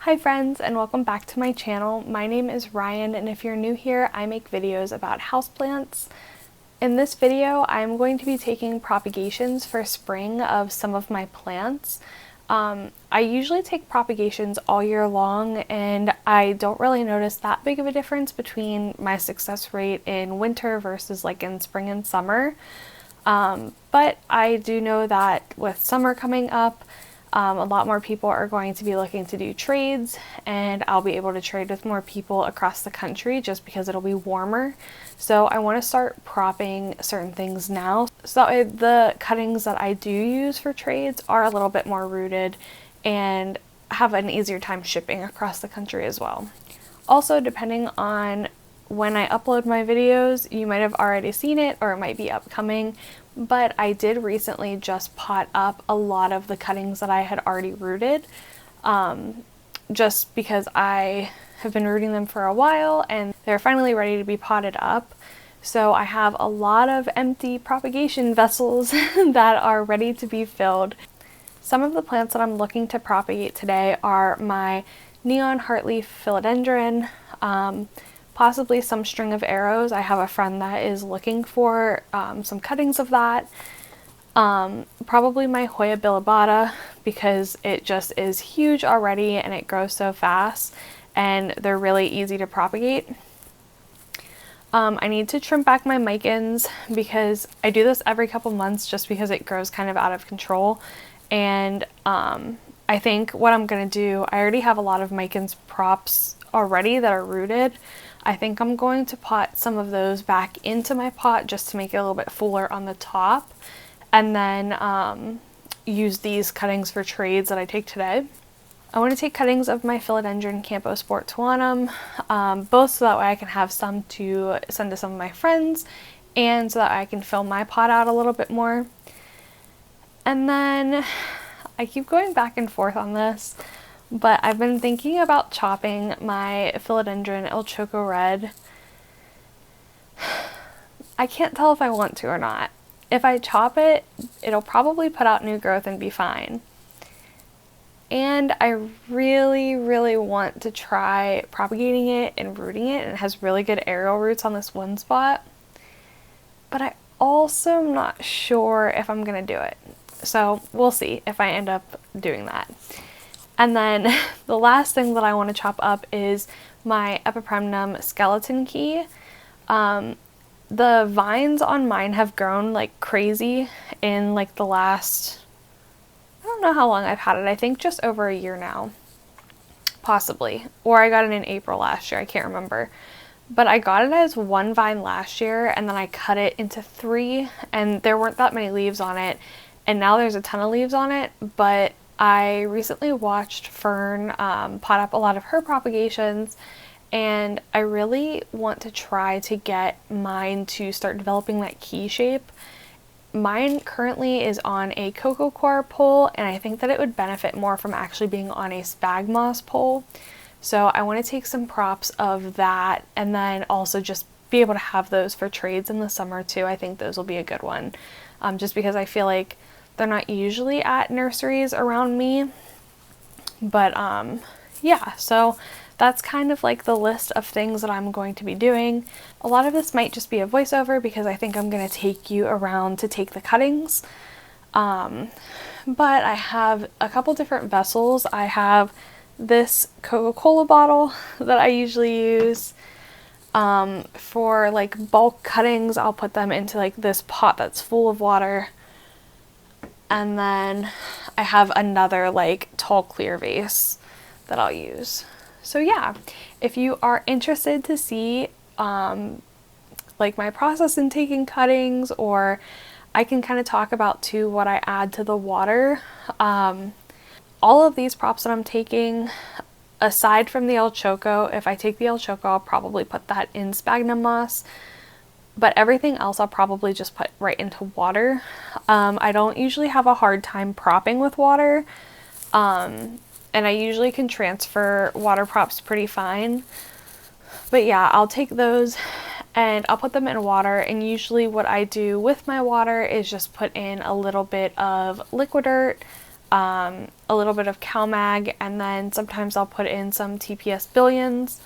Hi friends, and welcome back to my channel. My name is Ryan, and if you're new here, I make videos about houseplants. In this video, I'm going to be taking propagations for spring of some of my plants. I usually take propagations all year long, and I don't really notice that big of a difference between my success rate in winter versus like in spring and summer. But I do know that with summer coming up, a lot more people are going to be looking to do trades, and I'll be able to trade with more people across the country just because it'll be warmer. So I want to start propping certain things now so that the cuttings that I do use for trades are a little bit more rooted and have an easier time shipping across the country as well. Also, depending on when I upload my videos, you might have already seen it or it might be upcoming, but I did recently just pot up a lot of the cuttings that I had already rooted, just because I have been rooting them for a while and they're finally ready to be potted up. So I have a lot of empty propagation vessels that are ready to be filled. Some of the plants that I'm looking to propagate today are my neon heartleaf philodendron, possibly some string of arrows. I have a friend that is looking for some cuttings of that. Probably my hoya bilobata, because it just is huge already and it grows so fast and they're really easy to propagate. I need to trim back my micans because I do this every couple months just because it grows kind of out of control. And I think what I'm going to do, I already have a lot of micans props already that are rooted. I think I'm going to pot some of those back into my pot just to make it a little bit fuller on the top, and then use these cuttings for trades that I take today. I want to take cuttings of my philodendron camposportuanum, both so that way I can have some to send to some of my friends and so that I can fill my pot out a little bit more. And then I keep going back and forth on this, but I've been thinking about chopping my philodendron El Choco Red. I can't tell if I want to or not. If I chop it, it'll probably put out new growth and be fine. And I really, really want to try propagating it and rooting it, and it has really good aerial roots on this one spot. But I also am not sure if I'm gonna do it. So we'll see if I end up doing that. And then the last thing that I want to chop up is my epipremnum skeleton key. The vines on mine have grown like crazy in like the last, I don't know how long I've had it. I think just over a year now, possibly. Or I got it in April last year, I can't remember. But I got it as one vine last year and then I cut it into 3 and there weren't that many leaves on it. And now there's a ton of leaves on it, but I recently watched Fern pot up a lot of her propagations, and I really want to try to get mine to start developing that key shape. Mine currently is on a cocoa coir pole, and I think that it would benefit more from actually being on a spag moss pole. So I want to take some props of that and then also just be able to have those for trades in the summer too. I think those will be a good one, just because I feel like they're not usually at nurseries around me. But yeah, so that's kind of like the list of things that I'm going to be doing. A lot of this might just be a voiceover because I think I'm going to take you around to take the cuttings. But I have a couple different vessels. I have this Coca-Cola bottle that I usually use. For like bulk cuttings, I'll put them into like this pot that's full of water. And then I have another like tall clear vase that I'll use. So yeah, if you are interested to see like my process in taking cuttings, or I can kind of talk about too what I add to the water. All of these props that I'm taking, aside from the El Choco, if I take the El Choco, I'll probably put that in sphagnum moss. But everything else I'll probably just put right into water. I don't usually have a hard time propping with water. And I usually can transfer water props pretty fine. But yeah, I'll take those and I'll put them in water. And usually what I do with my water is just put in a little bit of liquid dirt, a little bit of CalMag, and then sometimes I'll put in some TPS billions.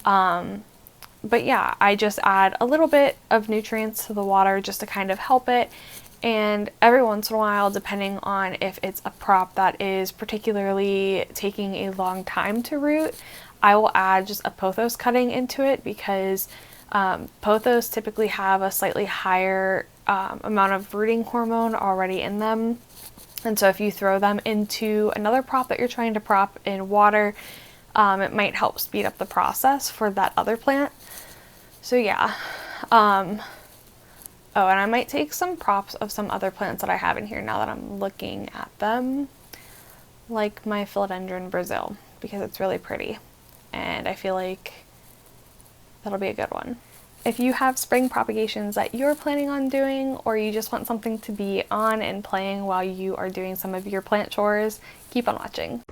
But yeah, I just add a little bit of nutrients to the water just to kind of help it. And every once in a while, depending on if it's a prop that is particularly taking a long time to root, I will add just a pothos cutting into it, because pothos typically have a slightly higher amount of rooting hormone already in them. And so if you throw them into another prop that you're trying to prop in water, it might help speed up the process for that other plant. So yeah. Oh, and I might take some props of some other plants that I have in here now that I'm looking at them, like my Philodendron Brazil, because it's really pretty, and I feel like that'll be a good one. If you have spring propagations that you're planning on doing, or you just want something to be on and playing while you are doing some of your plant chores, keep on watching.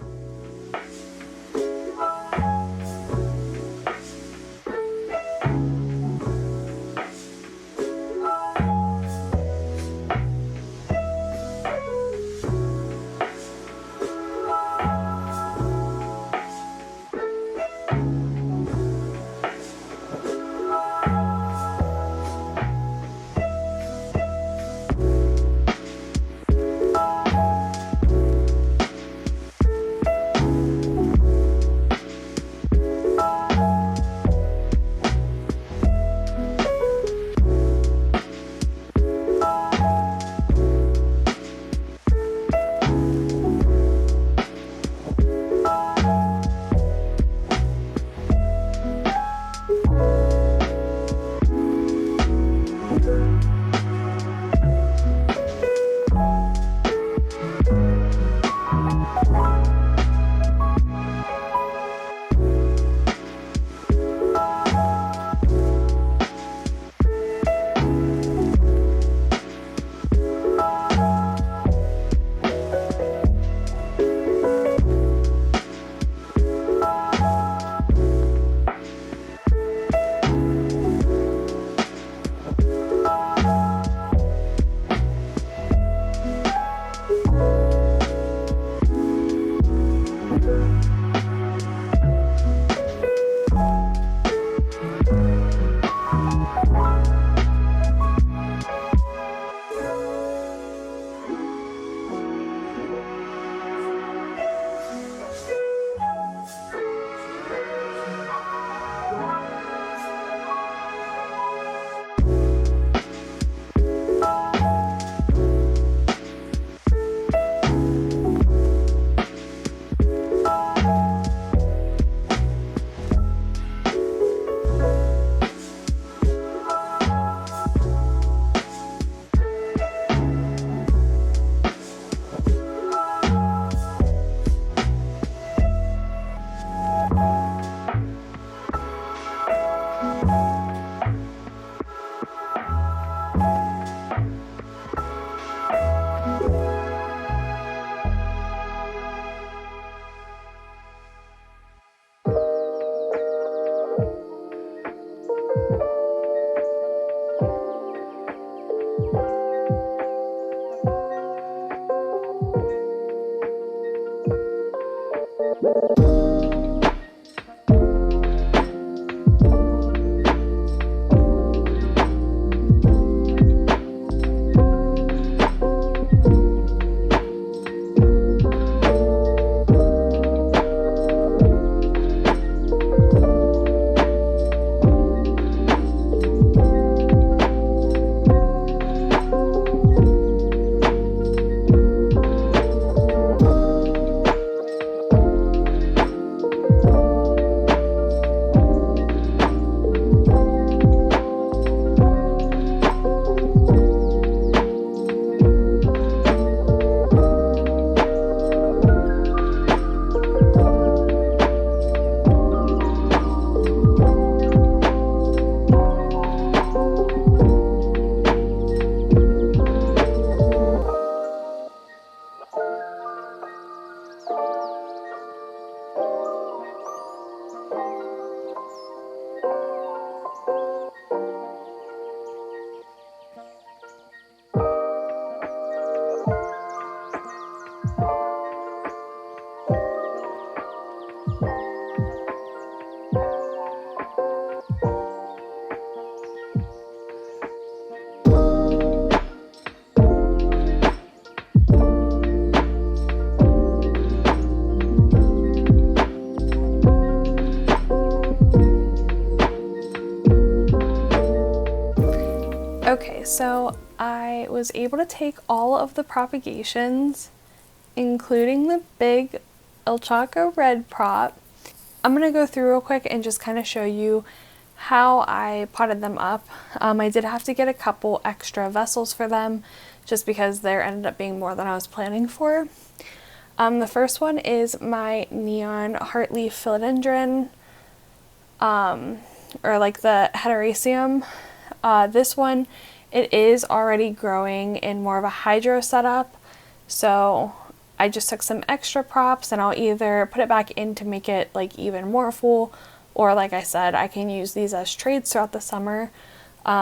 Okay, so I was able to take all of the propagations, including the big El Chaco red prop. I'm going to go through real quick and just kind of show you how I potted them up. I did have to get a couple extra vessels for them just because there ended up being more than I was planning for. The first one is my neon heartleaf philodendron, or like the heteroecium. This one, it is already growing in more of a hydro setup, so I just took some extra props and I'll either put it back in to make it like even more full, or like I said, I can use these as trades throughout the summer.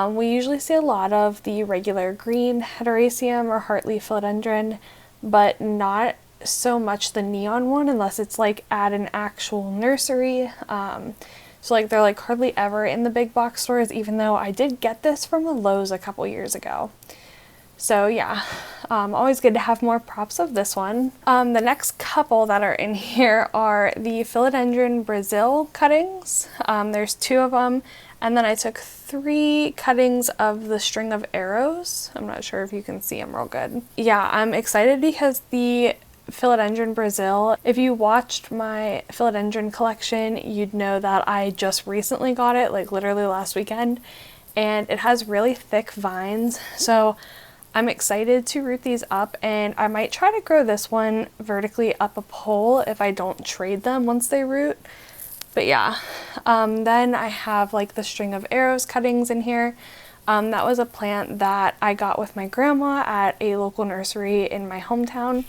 We usually see a lot of the regular green heteroecium or heartleaf philodendron, but not so much the neon one unless it's like at an actual nursery. So like they're like hardly ever in the big box stores, even though I did get this from a Lowe's a couple years ago. So yeah, always good to have more props of this one. The next couple that are in here are the Philodendron Brazil cuttings. There's 2 of them, and then I took 3 cuttings of the string of arrows. I'm not sure if you can see them real good. Yeah, I'm excited because the Philodendron Brazil, if you watched my philodendron collection, you'd know that I just recently got it, like literally last weekend, and it has really thick vines, so I'm excited to root these up, and I might try to grow this one vertically up a pole if I don't trade them once they root. But yeah, then I have like the string of arrows cuttings in here. That was a plant that I got with my grandma at a local nursery in my hometown.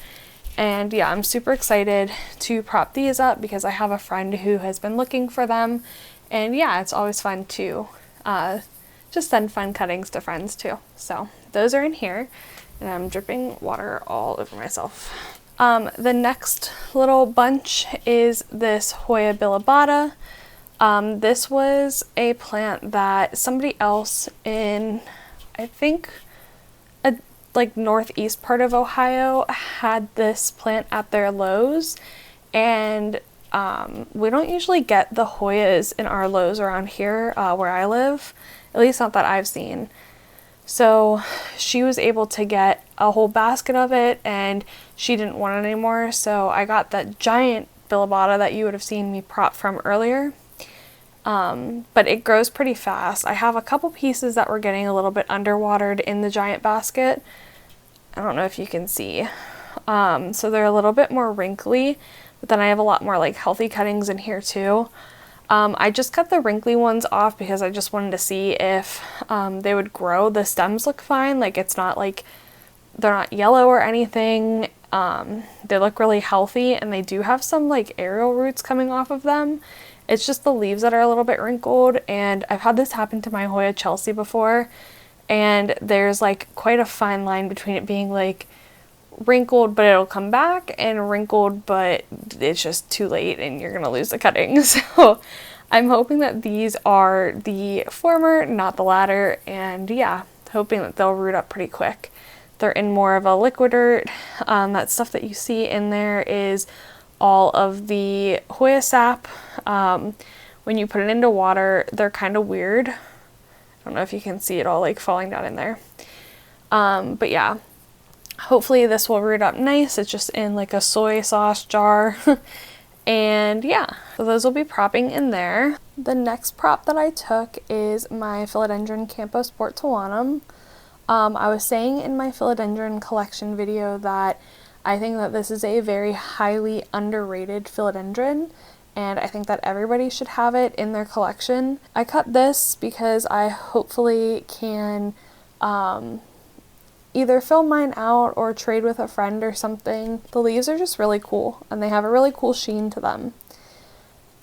And yeah, I'm super excited to prop these up because I have a friend who has been looking for them. And yeah, it's always fun to just send fun cuttings to friends too. So those are in here, and I'm dripping water all over myself. The next little bunch is this Hoya bilobata. This was a plant that somebody else in, I think, like northeast part of Ohio had this plant at their Lowe's, and we don't usually get the Hoyas in our Lowe's around here where I live, at least not that I've seen. So she was able to get a whole basket of it, and she didn't want it anymore, so I got that giant bilobata that you would have seen me prop from earlier. But it grows pretty fast. I have a couple pieces that were getting a little bit underwatered in the giant basket. I don't know if you can see. So they're a little bit more wrinkly, but then I have a lot more like healthy cuttings in here too. I just cut the wrinkly ones off because I just wanted to see if they would grow. The stems look fine, like it's not like they're not yellow or anything. They look really healthy, and they do have some like aerial roots coming off of them. It's just the leaves that are a little bit wrinkled, and I've had this happen to my Hoya Chelsea before, and there's like quite a fine line between it being like wrinkled but it'll come back, and wrinkled but it's just too late and you're gonna lose the cuttings. So I'm hoping that these are the former, not the latter, and yeah, hoping that they'll root up pretty quick. They're in more of a liquid dirt. That stuff that you see in there is all of the Hoya sap. When you put it into water, they're kind of weird. I don't know if you can see it all like falling down in there. But yeah, hopefully this will root up nice. It's just in like a soy sauce jar. And yeah, so those will be propping in there. The next prop that I took is my Philodendron Camposportuanum. I was saying in my philodendron collection video that I think that this is a very highly underrated philodendron, and I think that everybody should have it in their collection. I cut this because I hopefully can either fill mine out or trade with a friend or something. The leaves are just really cool, and they have a really cool sheen to them.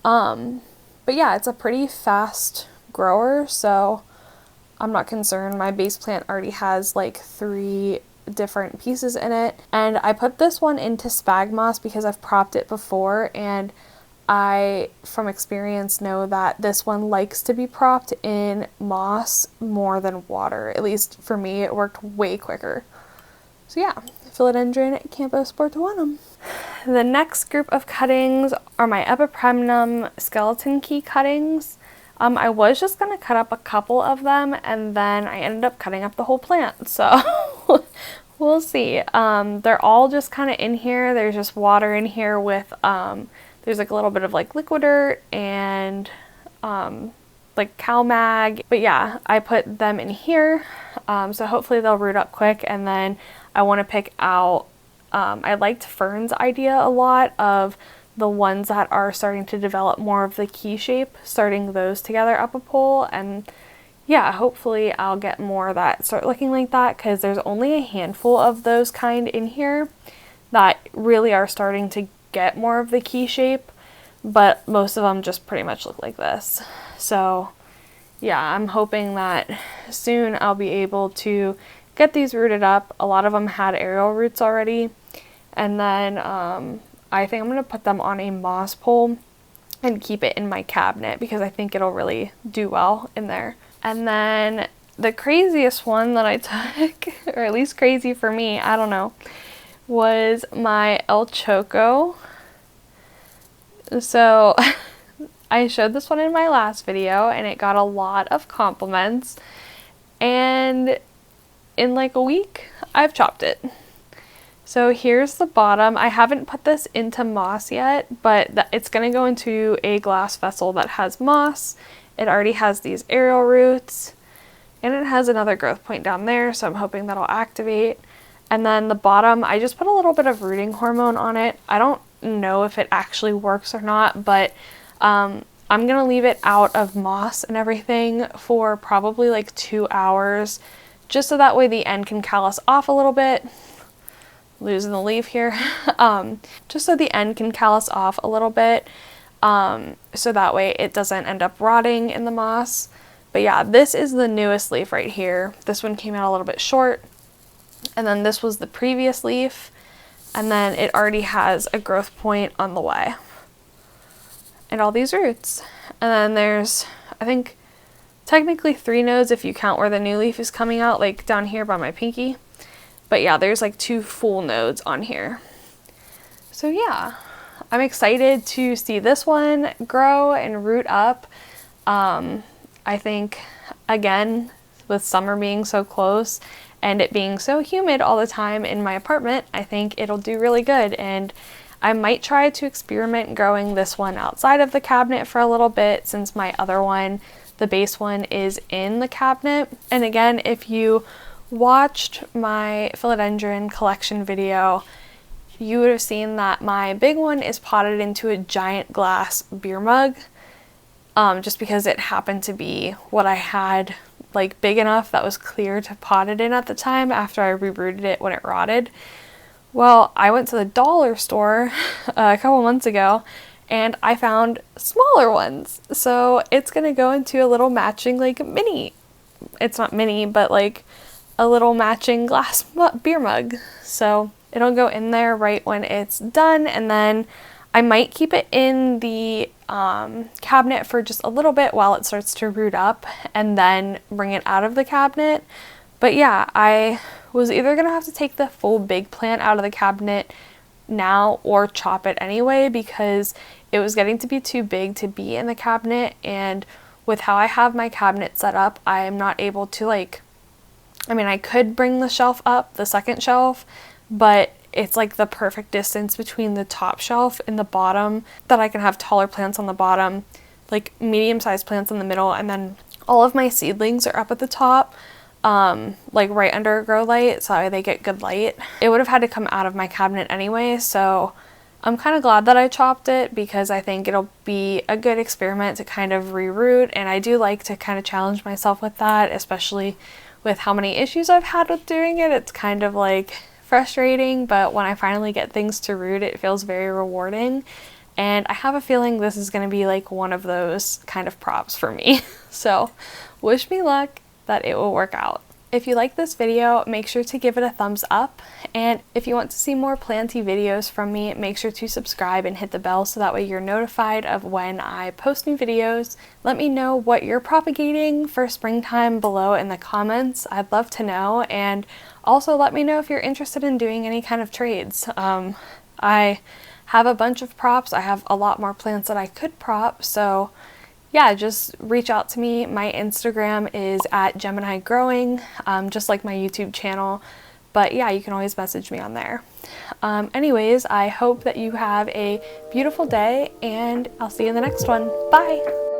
But yeah, it's a pretty fast grower, so I'm not concerned. My base plant already has like 3 different pieces in it, and I put this one into spag moss because I've propped it before, and I, from experience, know that this one likes to be propped in moss more than water. At least for me, it worked way quicker. So yeah, Philodendron camposportuanum. The next group of cuttings are my epipremnum skeleton key cuttings. I was just going to cut up a couple of them, and then I ended up cutting up the whole plant, so we'll see. They're all just kind of in here. There's just water in here with, there's like a little bit of like liquid dirt and like cow mag. But yeah, I put them in here, so hopefully they'll root up quick, and then I want to pick out, I liked Fern's idea a lot of the ones that are starting to develop more of the key shape, starting those together up a pole. And yeah, hopefully I'll get more that start looking like that, because there's only a handful of those kind in here that really are starting to get more of the key shape, but most of them just pretty much look like this. So yeah, I'm hoping that soon I'll be able to get these rooted up. A lot of them had aerial roots already, and then I think I'm going to put them on a moss pole and keep it in my cabinet, because I think it'll really do well in there. And then the craziest one that I took, or at least crazy for me, I don't know, was my El Choco. So I showed this one in my last video and it got a lot of compliments, and in like a week I've chopped it. So here's the bottom. I haven't put this into moss yet, but it's going to go into a glass vessel that has moss. It already has these aerial roots, and it has another growth point down there, so I'm hoping that'll activate. And then the bottom, I just put a little bit of rooting hormone on it. I don't know if it actually works or not, but I'm going to leave it out of moss and everything for probably like 2 hours, just so that way the end can callus off a little bit. Losing the leaf here. Just so the end can callus off a little bit, so that way it doesn't end up rotting in the moss. But yeah, this is the newest leaf right here. This one came out a little bit short, and then this was the previous leaf, and then it already has a growth point on the way and all these roots. And then there's, I think, technically 3 nodes if you count where the new leaf is coming out, like down here by my pinky. But yeah, there's like 2 full nodes on here. So yeah, I'm excited to see this one grow and root up. I think, again, with summer being so close and it being so humid all the time in my apartment, I think it'll do really good. And I might try to experiment growing this one outside of the cabinet for a little bit, since my other one, the base one, is in the cabinet. And again, if you watched my philodendron collection video, you would have seen that my big one is potted into a giant glass beer mug, just because it happened to be what I had, like, big enough that was clear to pot it in at the time after I rerouted it when it rotted. Well, I went to the dollar store a couple months ago and I found smaller ones, so it's gonna go into a little matching, like, mini, it's not mini, but like a little matching glass beer mug. So it'll go in there right when it's done, and then I might keep it in the cabinet for just a little bit while it starts to root up, and then bring it out of the cabinet. But yeah, I was either gonna have to take the full big plant out of the cabinet now or chop it anyway, because it was getting to be too big to be in the cabinet. And with how I have my cabinet set up, I am not able to, like, I mean, I could bring the shelf up, the second shelf, but it's like the perfect distance between the top shelf and the bottom, that I can have taller plants on the bottom, like medium-sized plants in the middle, and then all of my seedlings are up at the top, like right under grow light, so they get good light. It would have had to come out of my cabinet anyway, so I'm kind of glad that I chopped it, because I think it'll be a good experiment to kind of reroot, and I do like to kind of challenge myself with that, especially with how many issues I've had with doing it. It's kind of like frustrating, but when I finally get things to root, it feels very rewarding. And I have a feeling this is going to be like one of those kind of props for me. So wish me luck that it will work out. If you like this video, make sure to give it a thumbs up, and if you want to see more planty videos from me, make sure to subscribe and hit the bell so that way you're notified of when I post new videos. Let me know what you're propagating for springtime below in the comments. I'd love to know, and also let me know if you're interested in doing any kind of trades. I have a bunch of props. I have a lot more plants that I could prop, so yeah, just reach out to me. My Instagram is at Gemini Growing, just like my YouTube channel. But yeah, you can always message me on there. Anyways, I hope that you have a beautiful day, and I'll see you in the next one. Bye!